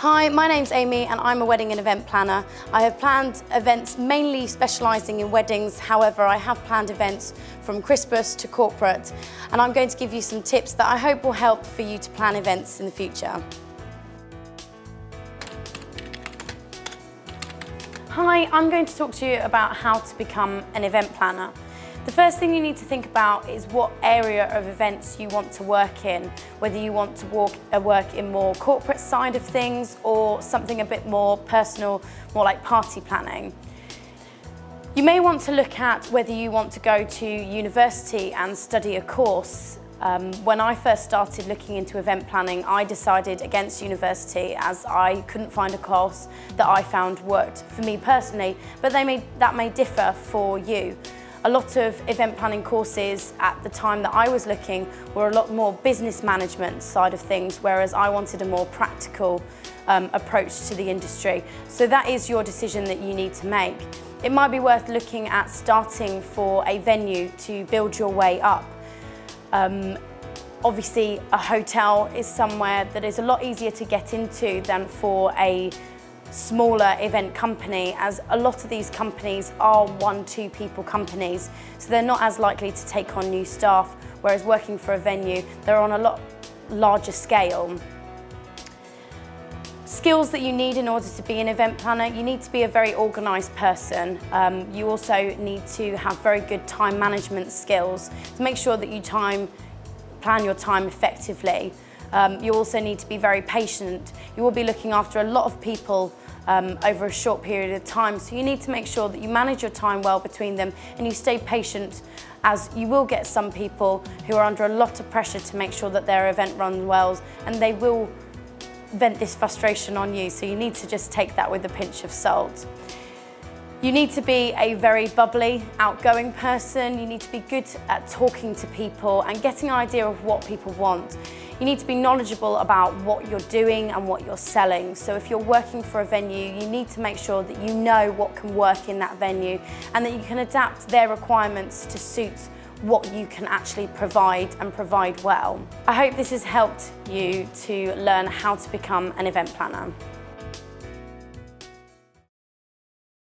Hi, my name's Amy and I'm a wedding and event planner. I have planned events mainly specialising in weddings, however I have planned events from Christmas to corporate, and I'm going to give you some tips that I hope will help for you to plan events in the future. Hi, I'm going to talk to you about how to become an event planner. The first thing you need to think about is what area of events you want to work in, whether you want to work in more corporate side of things or something a bit more personal, more like party planning. You may want to look at whether you want to go to university and study a course. When I first started looking into event planning, I decided against university as I couldn't find a course that I found worked for me personally, but that may differ for you. A lot of event planning courses at the time that I was looking were a lot more business management side of things, whereas I wanted a more practical approach to the industry. So that is your decision that you need to make. It might be worth looking at starting for a venue to build your way up. Obviously, a hotel is somewhere that is a lot easier to get into than for a smaller event company, as a lot of these companies are 1-2 people companies, so they're not as likely to take on new staff, whereas working for a venue, they're on a lot larger scale. Skills that you need in order to be an event planner: you need to be a very organised person. You also need to have very good time management skills to make sure that you plan your time effectively. You also need to be very patient. You will be looking after a lot of people over a short period of time, so you need to make sure that you manage your time well between them and you stay patient, as you will get some people who are under a lot of pressure to make sure that their event runs well, and they will vent this frustration on you, so you need to just take that with a pinch of salt. You need to be a very bubbly, outgoing person. You need to be good at talking to people and getting an idea of what people want. You need to be knowledgeable about what you're doing and what you're selling. So if you're working for a venue, you need to make sure that you know what can work in that venue and that you can adapt their requirements to suit what you can actually provide and provide well. I hope this has helped you to learn how to become an event planner.